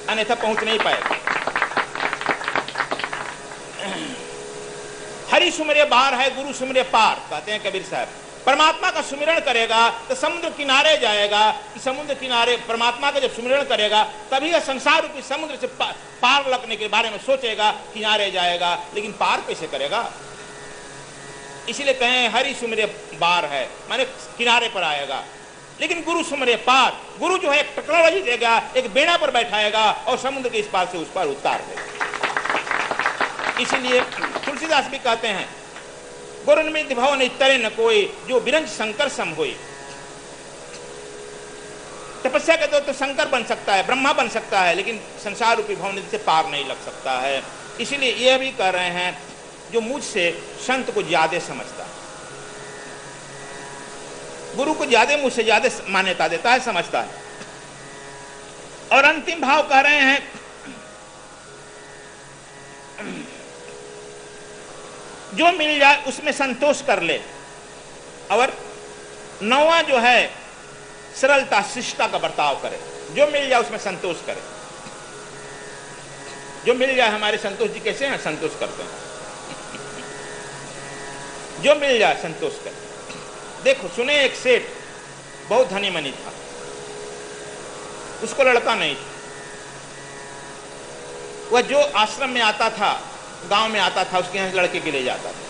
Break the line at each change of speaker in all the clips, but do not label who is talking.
अन्यथा पहुंच नहीं पाएगा। हरि सुमिरे बार है, गुरु सुमिरे पार, कहते हैं कबीर साहब। परमात्मा का सुमिरण करेगा तो समुद्र किनारे जाएगा, कि समुद्र किनारे परमात्मा का जब सुमिरण करेगा तभी यह संसार रूपी समुद्र से पार लगने के बारे में सोचेगा, किनारे जाएगा, लेकिन पार कैसे करेगा? इसीलिए कहें हरि सुमिरे बार है, माने किनारे पर आएगा। लेकिन गुरु सुमिरे पार, गुरु जो है एक टेक्नोलॉजी देगा, एक बेड़ा पर बैठाएगा और समुद्र के इस पार से उस पार उतार देगा। इसीलिए तुलसीदास भी कहते हैं, गुरुनिमित भव नहीं तरे न कोई, जो बिरंज शंकर सम होई। तपस्या के तो शंकर बन सकता है, ब्रह्मा बन सकता है, लेकिन संसार रूपी भवनिधि से पार नहीं लग सकता है। इसीलिए यह भी कह रहे हैं, जो मुझसे संत को ज्यादा समझता है, गुरु को ज्यादा मुझसे ज्यादा मान्यता देता है, समझता है। और अंतिम भाव कह रहे हैं, जो मिल जाए उसमें संतोष कर ले। और नौवां जो है सरलता शिष्टता का बर्ताव करे, जो मिल जाए उसमें संतोष करे। जो मिल जाए, हमारे संतोष जी कैसे हैं, संतोष करते हैं, जो मिल जाए संतोष करे। देखो सुने, एक सेठ बहुत धनी मनी था, उसको लड़का नहीं था। वह जो आश्रम में आता था, गांव में आता था, उसके यहाँ लड़के के ले जाता था।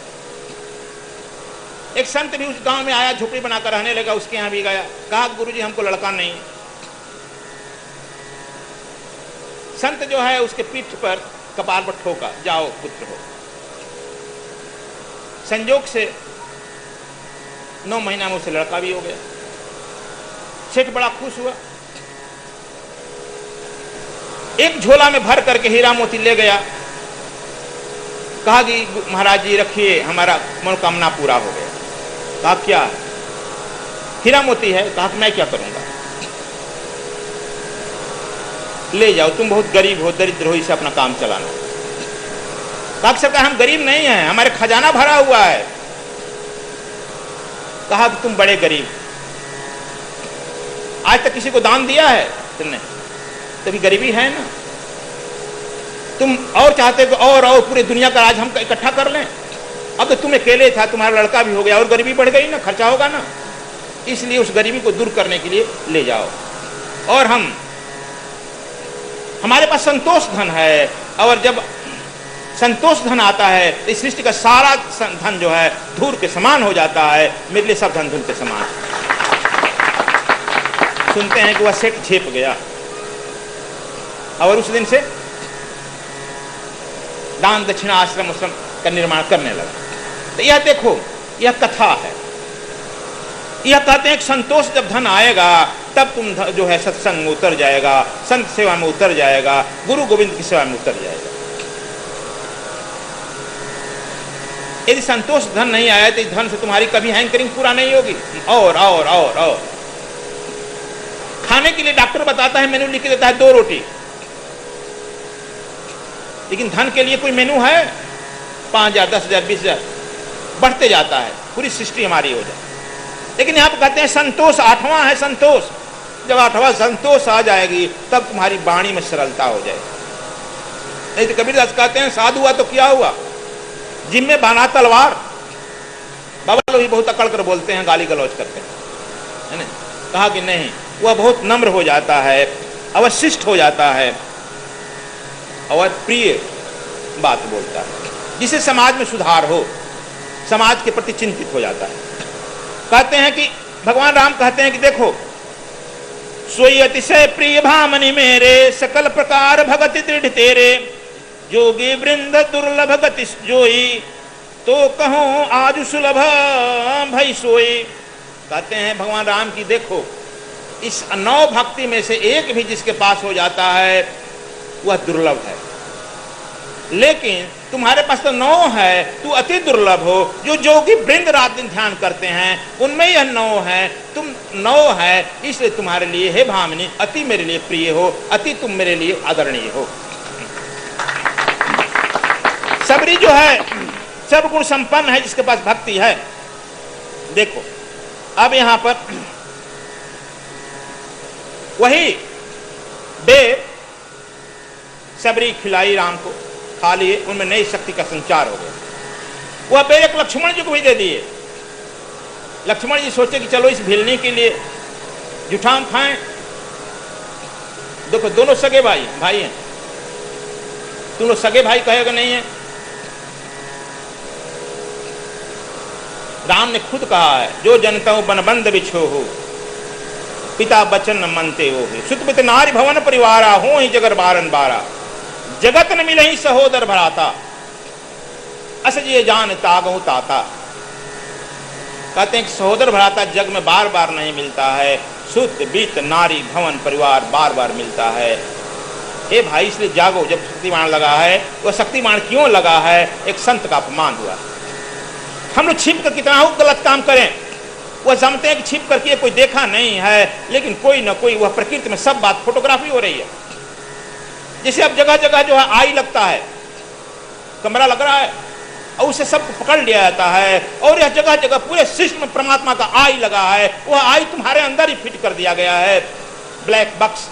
एक संत भी उस गांव में आया, झोपड़ी बनाकर रहने लगा, उसके यहाँ भी गया, कहा गुरुजी हमको लड़का नहीं है। संत जो है उसके पीठ पर कपार पर ठोका, जाओ पुत्र हो। संजोग से 9 महीना में उसे लड़का भी हो गया। सेठ बड़ा खुश हुआ, एक झोला में भर करके हीरा मोती ले गया, कहा कि महाराज जी रखिए, हमारा मनोकामना पूरा हो गया। कहा क्या? हीरा मोती है। कहा कि मैं क्या करूंगा? ले जाओ, तुम बहुत गरीब हो, दरिद्र हो, इसे अपना काम चलाना। कहा सरकार हम गरीब नहीं हैं, हमारे खजाना भरा हुआ है। कहा कि तुम बड़े गरीब, आज तक किसी को दान दिया है तुमने? तभी गरीबी है ना। तुम और चाहते तो और पूरी दुनिया का राज हम इकट्ठा कर लें। अब तो तुम अकेले था, तुम्हारा लड़का भी हो गया और गरीबी बढ़ गई ना, खर्चा होगा ना। इसलिए उस गरीबी को दूर करने के लिए ले जाओ। और हमारे पास संतोष धन है, और जब संतोष धन आता है तो इस सृष्टि का सारा धन जो है धूल के समान हो जाता है। मेरे लिए सब धन धूल के समान। सुनते हैं कि वह सेठ झेप गया और उस दिन से दान दक्षिणा आश्रम का निर्माण करने लगा। तो यह देखो, यह कथा है। यह कहते हैं कि संतोष जब धन आएगा तब तुम जो है सत्संग में उतर जाएगा, संत सेवा में उतर जाएगा, गुरु गोविंद की सेवा में उतर जाएगा। यदि संतोष धन नहीं आया तो इस धन से तुम्हारी कभी हैंकरिंग पूरा नहीं होगी। और खाने के लिए डॉक्टर बताता है, मेनू लिख के देता है 2 रोटी, लेकिन धन के लिए कोई मेनू है? 5,000, 10,000, 20,000 बढ़ते जाता है, पूरी सृष्टि हमारी हो जाए। लेकिन यहाँ पर कहते हैं संतोष 8वां है संतोष। जब 8वां संतोष आ जाएगी तब तुम्हारी वाणी में सरलता हो जाएगी। नहीं तो कबीरदास कहते हैं साधु हुआ तो क्या हुआ, जिम में बाना तलवार। बाबा लोग भी बहुत अकड़ कर बोलते हैं, गाली गलौज करते हैं, है ना। कहा कि नहीं, वह बहुत नम्र हो जाता है, अवशिष्ट हो जाता है और प्रिय बात बोलता है, जिसे समाज में सुधार हो, समाज के प्रति चिंतित हो जाता है। कहते हैं कि भगवान राम कहते हैं कि देखो, सोई अतिशय प्रिय भामनि मेरे, सकल प्रकार भगति दृढ़ तेरे, जोगी वृंद दुर्लभ गति जोई, तो कहूं आज सुलभ भई सोई। कहते हैं भगवान राम की देखो, इस 9 भक्ति में से एक भी जिसके पास हो जाता है वह दुर्लभ है। लेकिन तुम्हारे पास तो 9 है, तू अति दुर्लभ हो। जो जोगी वृंद रात दिन ध्यान करते हैं उनमें यह 9 है, तुम 9 है, इसलिए तुम्हारे लिए हे भामिनी अति मेरे लिए प्रिय हो, अति तुम मेरे लिए आदरणीय हो। सबरी जो है सब गुण संपन्न है जिसके पास भक्ति है। देखो अब यहां पर वही वेद सबरी खिलाई राम को, खा लिए, उनमें नई शक्ति का संचार हो गया। वह बेरक लक्ष्मण जी को भी दे दिए। लक्ष्मण जी सोचे कि चलो इस भिलनी के लिए जुठाम खाएं। देखो दोनों सगे भाई हैं, दोनों सगे भाई कहेगा नहीं है। राम ने खुद कहा है, जो जनता बनबंद बिछो हो, पिता बचन न मनते हो, सुत पित नारी भवन परिवारा हो ही जगर बारन बारा, जगत न मिले ही सहोदर भराता, अस ये जान तागो ताता। कहते हैं कि सहोदर भराता जग में बार बार नहीं मिलता है, सुत बीत नारी भवन परिवार बार बार मिलता है। हे भाई इसलिए जागो, जब शक्तिमान लगा है, वह शक्तिमान क्यों लगा है? एक संत का अपमान हुआ। हम लोग छिप कर कितना हो गलत काम करें, वह समझते हैं कि छिप करके कोई देखा नहीं है, लेकिन कोई ना कोई वह प्रकृति में सब बात फोटोग्राफी हो रही है। जैसे अब जगह जगह जो है आई लगता है, कैमरा लग रहा है और उसे सबको पकड़ लिया जाता है, और यह जगह जगह पूरे सिस्टम में परमात्मा का आई लगा है। वह आई तुम्हारे अंदर ही फिट कर दिया गया है, ब्लैक बॉक्स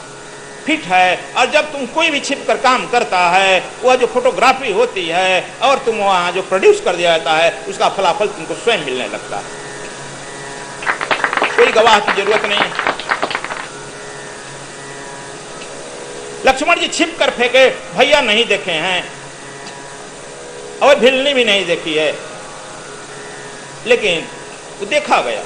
फिट है। और जब तुम कोई भी छिप कर काम करता है, वह जो फोटोग्राफी होती है और तुम वहां जो प्रोड्यूस कर दिया जाता है, उसका फलाफल तुमको स्वयं मिलने लगता है। कोई गवाह की जरूरत नहीं। लक्ष्मण जी छिप कर फेंके, भैया नहीं देखे हैं और भिलनी भी नहीं देखी है, लेकिन वो देखा गया।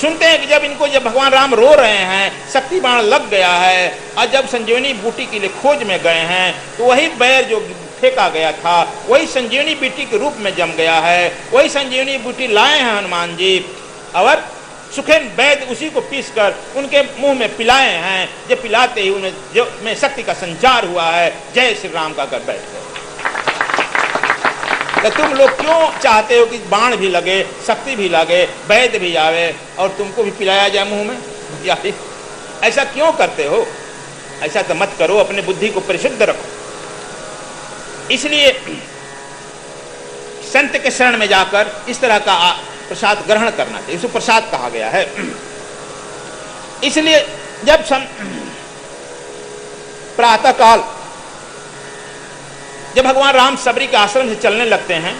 सुनते हैं कि जब भगवान राम रो रहे हैं, शक्ति बाण लग गया है, और जब संजीवनी बूटी के लिए खोज में गए हैं, तो वही बैर जो फेंका गया था वही संजीवनी बूटी के रूप में जम गया है। वही संजीवनी बूटी लाए हैं हनुमान जी, और सुखेन वैद उसी को पीस कर उनके मुंह में पिलाए हैं। जब पिलाते ही उन्हें जो में शक्ति का संचार हुआ है, जय श्री राम का कर बैठ गए। तो तुम लोग क्यों चाहते हो कि बाण भी लगे, शक्ति भी लगे, वैद भी आवे और तुमको भी पिलाया जाए मुंह में? यार ऐसा क्यों करते हो? ऐसा तो मत करो, अपने बुद्धि को परिशुद्ध रखो। इसलिए संत के शरण में जाकर इस तरह का प्रसाद ग्रहण करना चाहिए, उसको प्रसाद कहा गया है। इसलिए जब प्रातः काल जब भगवान राम सबरी के आश्रम से चलने लगते हैं,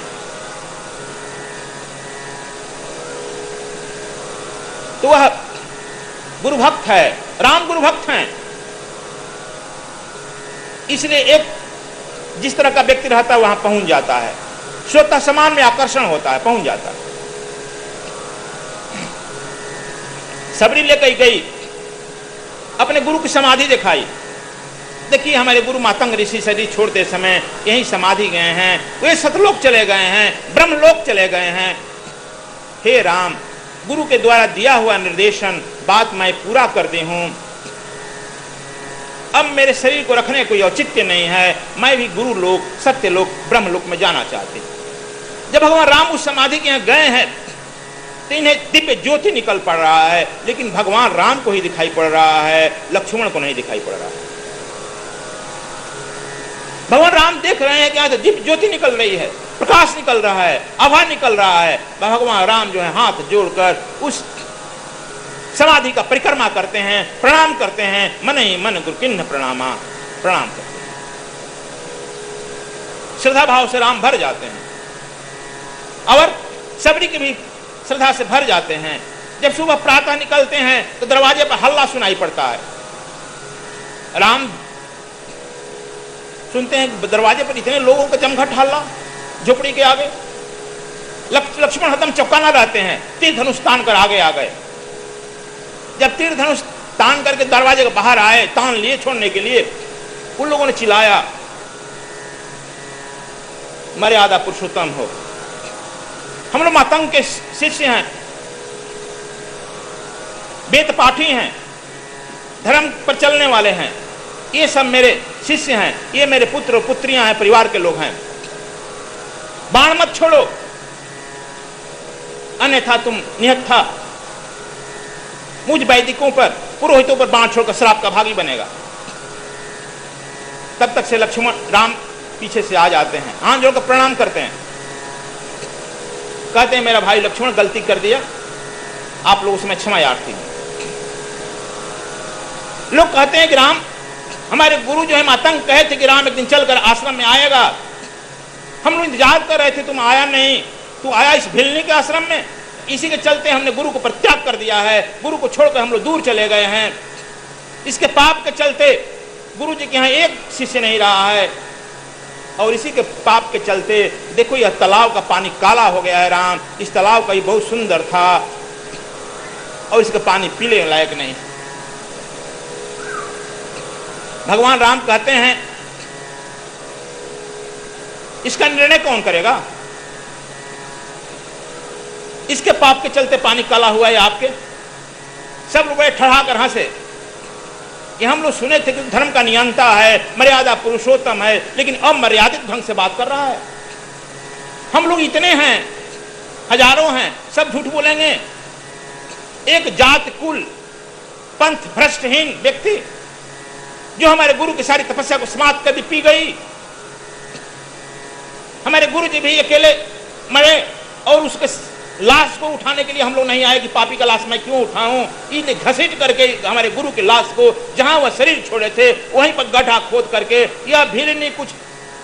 तो वह गुरु भक्त है, राम गुरु भक्त हैं। इसलिए एक जिस तरह का व्यक्ति रहता है वहां पहुंच जाता है, स्वतः समान में आकर्षण होता है, पहुंच जाता है। सबरी लेकर गई, अपने गुरु की समाधि दिखाई। देखिए हमारे गुरु मातंग ऋषि शरीर छोड़ते समय यही समाधि गए हैं, वे सतलोक चले गए हैं, ब्रह्मलोक चले गए हैं। हे राम, गुरु के द्वारा दिया हुआ निर्देशन बात मैं पूरा कर दी हूं, अब मेरे शरीर को रखने कोई औचित्य नहीं है, मैं भी गुरु लोक, सत्य लोक, ब्रह्मलोक में जाना चाहती। जब भगवान राम उस समाधि के यहाँ गए हैं, तो इन्हें दिव्य ज्योति निकल पड़ रहा है, लेकिन भगवान राम को ही दिखाई पड़ रहा है, लक्ष्मण को नहीं दिखाई पड़ रहा है। भगवान राम देख रहे हैं कि तो दिव्य ज्योति निकल रही है, प्रकाश निकल रहा है, आभा निकल रहा है। भगवान राम जो है हाथ जोड़कर उस समाधि का परिक्रमा करते हैं, प्रणाम करते हैं, मन ही मन गुरु किन्ह प्रणामा, प्रणाम करते हैं। श्रद्धा भाव से राम भर जाते हैं और सबरी के भी श्रद्धा से भर जाते हैं। जब सुबह प्रातः निकलते हैं तो दरवाजे पर हल्ला सुनाई पड़ता है। राम सुनते हैं दरवाजे पर इतने लोगों का जमघट हल्ला, झोपड़ी के आगे। लक्ष्मण हरदम चौकाना रहते हैं, तीर धनुष तान कर आगे आ गए। जब तीर धनुष तान करके दरवाजे के बाहर आए, तान लिए छोड़ने के लिए, उन लोगों ने चिल्लाया, मर्यादा पुरुषोत्तम हो। हम लोग मातंग के शिष्य हैं, वेद पाठी हैं, धर्म पर चलने वाले हैं, ये सब मेरे शिष्य हैं, ये मेरे पुत्र और पुत्रियां हैं, परिवार के लोग हैं। बाण मत छोड़ो, अन्यथा तुम निहत्था मुझ वैदिकों पर, पुरोहितों पर बाण छोड़कर श्राप का भागी बनेगा। तब तक से लक्ष्मण राम पीछे से आ जाते हैं, हाथ जोड़कर प्रणाम करते हैं, कहते हैं मेरा भाई लक्ष्मण गलती कर दिया, आप लोग उसमें क्षमा याचिए। लोग कहते हैं कि राम हमारे गुरु जो है आतंक कहे थे कि राम एक दिन चलकर आश्रम में आएगा। हम लोग इंतजार कर रहे थे, तुम आया नहीं। तू आया इस भिलनी के आश्रम में, इसी के चलते हमने गुरु को परित्याग कर दिया है। गुरु को छोड़कर हम लोग दूर चले गए हैं। इसके पाप के चलते गुरु जी के यहाँ एक शिष्य नहीं रहा है, और इसी के पाप के चलते देखो यह तालाब का पानी काला हो गया है। राम, इस तालाब का ये बहुत सुंदर था और इसका पानी पीने लायक नहीं। भगवान राम कहते हैं इसका निर्णय कौन करेगा? इसके पाप के चलते पानी काला हुआ है आपके। सब लोग ठहरा कर हंसे कि हम लोग सुने थे कि धर्म का नियंता है, मर्यादा पुरुषोत्तम है, लेकिन अमर्यादित ढंग से बात कर रहा है। हम लोग इतने हैं, हजारों हैं, सब झूठ बोलेंगे। एक जात कुल पंथ भ्रष्टहीन व्यक्ति जो हमारे गुरु की सारी तपस्या को समाप्त कर दी, पी गई। हमारे गुरु जी भी अकेले मरे और उसके लाश को उठाने के लिए हम लोग नहीं आए कि पापी का लाश मैं क्यों उठाऊं। ईंटें घसीट करके हमारे गुरु के लाश को जहां वह शरीर छोड़े थे वहीं पर गड्ढा खोद करके यह भील ने कुछ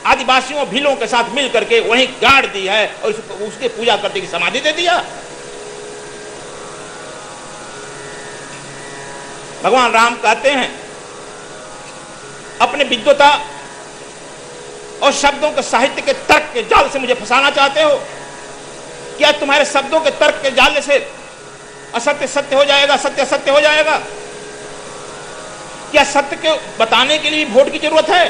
आदिवासियों भीलों के साथ मिल करके वहीं गाड़ दी है और उसकी पूजा करते की समाधि दे दिया। भगवान राम कहते हैं अपने विद्वता और शब्दों के साहित्य के तर्क के जाल से मुझे फंसाना चाहते हो? क्या तुम्हारे शब्दों के तर्क के जाल से असत्य सत्य हो जाएगा, सत्य असत्य हो जाएगा? क्या सत्य को बताने के लिए वोट की जरूरत है?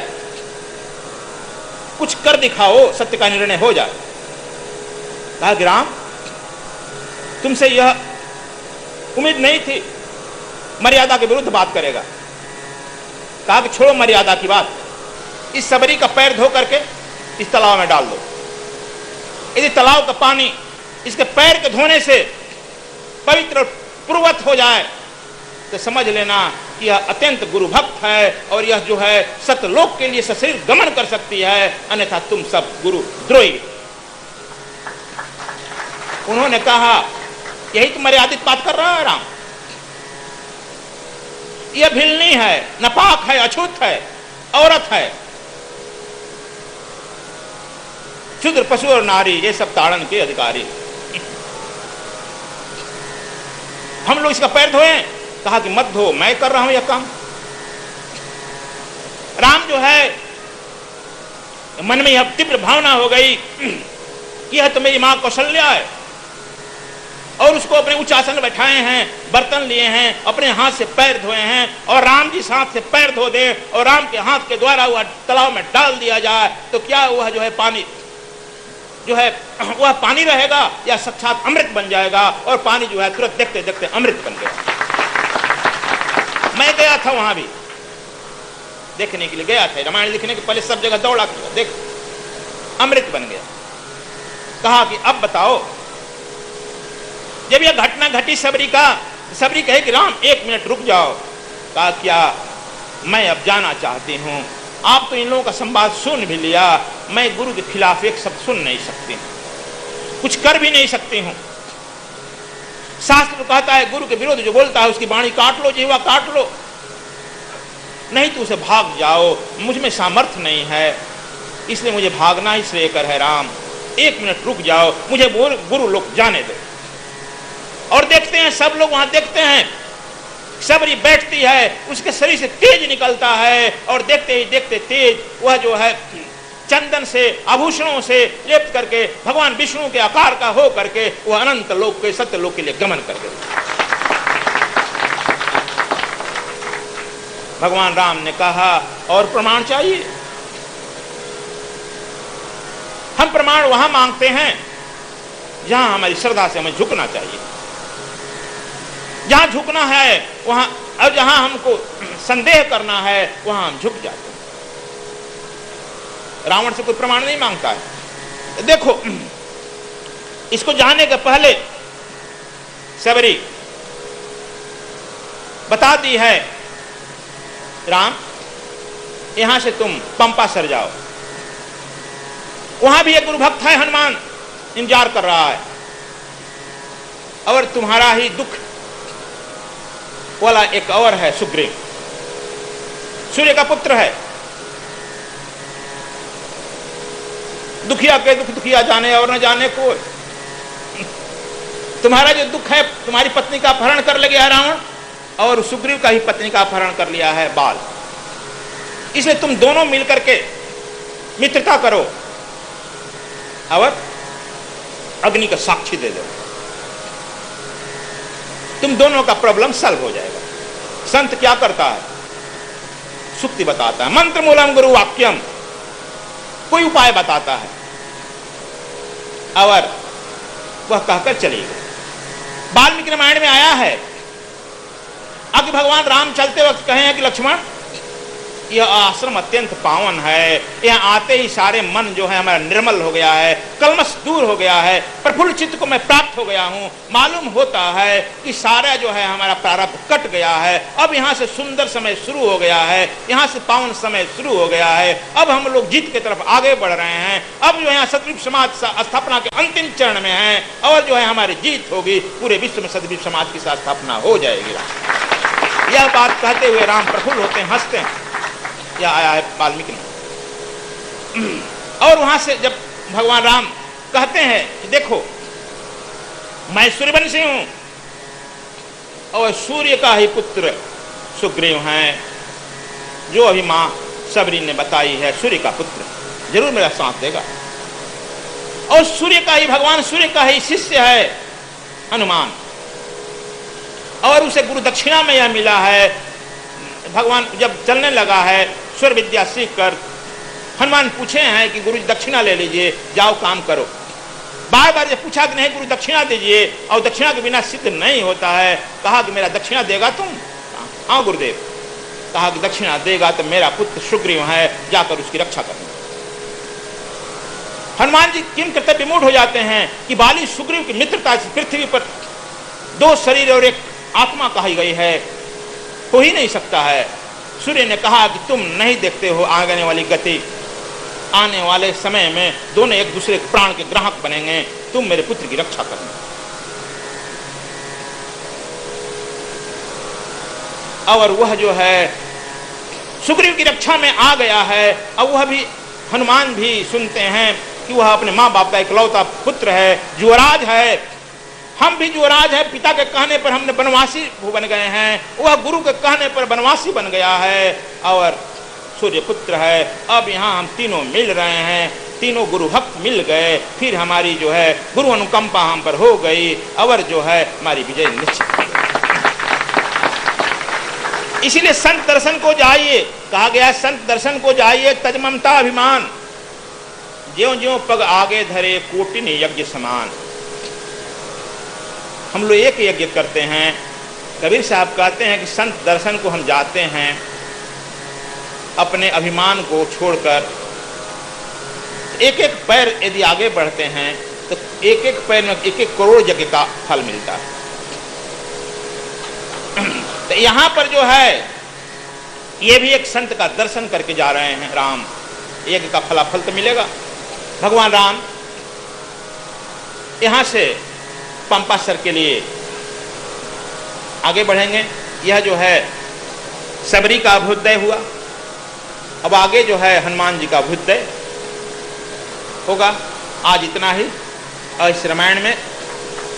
कुछ कर दिखाओ, सत्य का निर्णय हो जाए। कहा कि राम, तुमसे यह उम्मीद नहीं थी, मर्यादा के विरुद्ध बात करेगा। कहा कि छोड़ो मर्यादा की बात, इस सबरी का पैर धो करके इस तालाब में डाल दो। यदि तालाब का पानी इसके पैर के धोने से पवित्र पूर्वत हो जाए तो समझ लेना कि यह अत्यंत गुरु भक्त है और यह जो है सतलोक के लिए सशरीर गमन कर सकती है, अन्यथा तुम सब गुरु द्रोही। उन्होंने कहा यही तो मर्यादित बात कर रहा है राम। यह भिलनी है, नापाक है, अछूत है, औरत है, शूद्र पशु और नारी ये सब ताड़न के अधिकारी। हम लोग इसका पैर धोएं? कहा कि मत धो, मैं कर रहा हूं यह काम। राम जो है मन में यह तीव्र भावना हो गई कि यह तो मेरी मां कौशल्या है, और उसको अपने उच्च आसन में बैठाए हैं, बर्तन लिए हैं, अपने हाथ से पैर धोए हैं, और राम जी हाथ से पैर धो दे और राम के हाथ के द्वारा वह तालाब में डाल दिया जाए तो क्या वह जो है पानी जो है वह पानी रहेगा या साक्षात अमृत बन जाएगा? और पानी जो है तुरंत देखते देखते अमृत बन गया। मैं गया था वहां भी देखने के लिए, गया था रामायण लिखने के पहले, सब जगह दौड़ा किया, देख अमृत बन गया। कहा कि अब बताओ, जब यह घटना घटी सबरी कहे कि राम 1 मिनट रुक जाओ। कहा क्या? मैं अब जाना चाहती हूं। आप तो इन लोगों का संवाद सुन भी लिया, मैं गुरु के खिलाफ एक शब्द सुन नहीं सकती, कुछ कर भी नहीं सकती हूं। शास्त्र कहता है गुरु के विरोध जो बोलता है उसकी वाणी काट लो, जीवा काट लो, नहीं तो उसे भाग जाओ। मुझ में सामर्थ्य नहीं है, इसलिए मुझे भागना ही श्रेयकर है। राम 1 मिनट रुक जाओ, मुझे गुरु लोग जाने दो। और देखते हैं सब लोग वहां देखते हैं, सबरी बैठती है, उसके शरीर से तेज निकलता है, और देखते ही देखते तेज वह जो है चंदन से आभूषणों से लेप करके भगवान विष्णु के आकार का हो करके वह अनंत लोक के सत्य लोक के लिए गमन कर गए। भगवान राम ने कहा और प्रमाण चाहिए? हम प्रमाण वहां मांगते हैं जहां हमारी श्रद्धा से हमें झुकना चाहिए। जहां झुकना है वहां, और जहां हमको संदेह करना है वहां हम झुक जाते हैं। रावण से कोई प्रमाण नहीं मांगता है। देखो, इसको जाने के पहले सबरी बता दी है, राम यहां से तुम पंपासर जाओ, वहां भी एक गुरु भक्त है हनुमान, इंतजार कर रहा है, और तुम्हारा ही दुख वाला एक और है सुग्रीव। सूर्य का पुत्र है। दुखिया के दुख दुखिया जाने और न जाने को। तुम्हारा जो दुख है, तुम्हारी पत्नी का अपहरण कर ले गया रावण, और सुग्रीव का ही पत्नी का अपहरण कर लिया है बाल। इसलिए तुम दोनों मिलकर के मित्रता करो और अग्नि का साक्षी दे दो, तुम दोनों का प्रॉब्लम सॉल्व हो जाएगा। संत क्या करता है? सुक्ति बताता है, मंत्र मूलम गुरु वाक्यम, कोई उपाय बताता है और वह कहकर चली गई। वाल्मीकि रामायण में आया है कि भगवान राम चलते वक्त कहे हैं कि लक्ष्मण, यह आश्रम अत्यंत पावन है, यहाँ आते ही सारे मन जो है हमारा निर्मल हो गया है, कलमश दूर हो गया है, प्रफुल्ल चित्त को मैं प्राप्त हो गया हूँ। मालूम होता है कि सारा जो है हमारा प्रारब्ध कट गया है, अब यहाँ से सुंदर समय शुरू हो गया है, यहाँ से पावन समय शुरू हो गया है, अब हम लोग जीत की तरफ आगे बढ़ रहे हैं। अब जो है सतयुग समाज स्थापना के अंतिम चरण में है और जो है हमारी जीत होगी, पूरे विश्व में सतयुग समाज की स्थापना हो जाएगी। यह बात कहते हुए राम प्रफुल्ल होते हैं, हंसते हैं। यह आया है वाल्मीकि में। और वहां से जब भगवान राम कहते हैं कि देखो मैं सूर्यवंशी हूं और सूर्य का ही पुत्र सुग्रीव हैं, जो अभी मां सबरी ने बताई है, सूर्य का पुत्र जरूर मेरा साथ देगा। और सूर्य का ही, भगवान सूर्य का ही शिष्य है हनुमान, और उसे गुरु दक्षिणा में यह मिला है। भगवान जब चलने लगा है स्वर विद्या सीख कर, हनुमान पूछे हैं कि गुरु दक्षिणा ले लीजिए, जाओ काम करो। बार बार जब पूछा कि नहीं गुरु दक्षिणा दीजिए, और दक्षिणा के बिना सिद्ध नहीं होता है, कहा कि मेरा दक्षिणा देगा तुम? हाँ गुरुदेव। कहा कि दक्षिणा देगा तो मेरा पुत्र सुग्रीव है, जाकर उसकी रक्षा करना। हनुमान जी किम कर्तव्य विमूढ़ हो जाते हैं कि बाली सुग्रीव की मित्रता पृथ्वी पर दो शरीर और एक आत्मा कही गई है, हो ही नहीं सकता है। सूर्य ने कहा कि तुम नहीं देखते हो आने वाली गति, आने वाले समय में दोनों एक दूसरे प्राण के ग्राहक बनेंगे, तुम मेरे पुत्र की रक्षा करना। और वह जो है सुग्रीव की रक्षा में आ गया है, और वह भी हनुमान भी सुनते हैं कि वह अपने माँ बाप का इकलौता पुत्र है, युवराज है। हम भी युवराज है, पिता के कहने पर हमने वनवासी बन गए हैं, वह गुरु के कहने पर वनवासी बन गया है और सूर्य पुत्र है। अब यहाँ हम तीनों मिल रहे हैं, तीनों गुरु भक्त मिल गए, फिर हमारी जो है गुरु अनुकंपा हम पर हो गई और जो है हमारी विजय निश्चित। इसीलिए संत दर्शन को जाइए, कहा गया संत दर्शन को जाइए, तज ममता अभिमान, ज्यों ज्यों पग आगे धरे कोटिन यज्ञ समान। हम लोग एक यज्ञ करते हैं। कबीर साहब कहते हैं कि संत दर्शन को हम जाते हैं अपने अभिमान को छोड़कर। एक एक पैर यदि आगे बढ़ते हैं तो एक एक पैर में एक एक करोड़ यज्ञ का फल मिलता है। तो यहाँ पर जो है ये भी एक संत का दर्शन करके जा रहे हैं राम, यज्ञ का फलाफल तो मिलेगा। भगवान राम यहाँ से पंपासर के लिए आगे बढ़ेंगे। यह जो है सबरी का अभ्युदय हुआ, अब आगे जो है हनुमान जी का अभ्युदय होगा। आज इतना ही, और इस रामायण में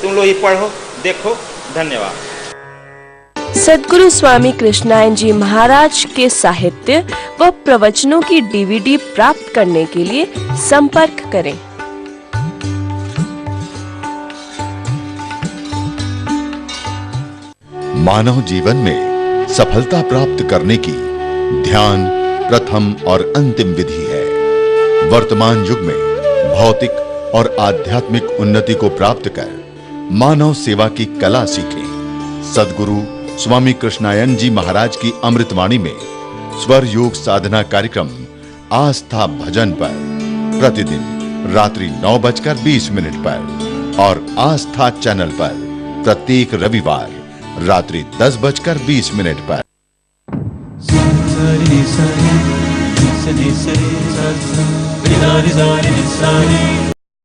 तुम लोग ही पढ़ो देखो। धन्यवाद।
सद्गुरु स्वामी कृष्णायन जी महाराज के साहित्य व प्रवचनों की DVD प्राप्त करने के लिए संपर्क करें।
मानव जीवन में सफलता प्राप्त करने की ध्यान प्रथम और अंतिम विधि है। वर्तमान युग में भौतिक और आध्यात्मिक उन्नति को प्राप्त कर मानव सेवा की कला सीखें। सद्गुरु स्वामी कृष्णायन जी महाराज की अमृतवाणी में स्वर योग साधना कार्यक्रम आस्था भजन पर प्रतिदिन रात्रि 9:20 पर और आस्था चैनल पर प्रत्येक रविवार रात्रि 10:20 पर।
सरी सरी सरी सरी सरी सरी सरी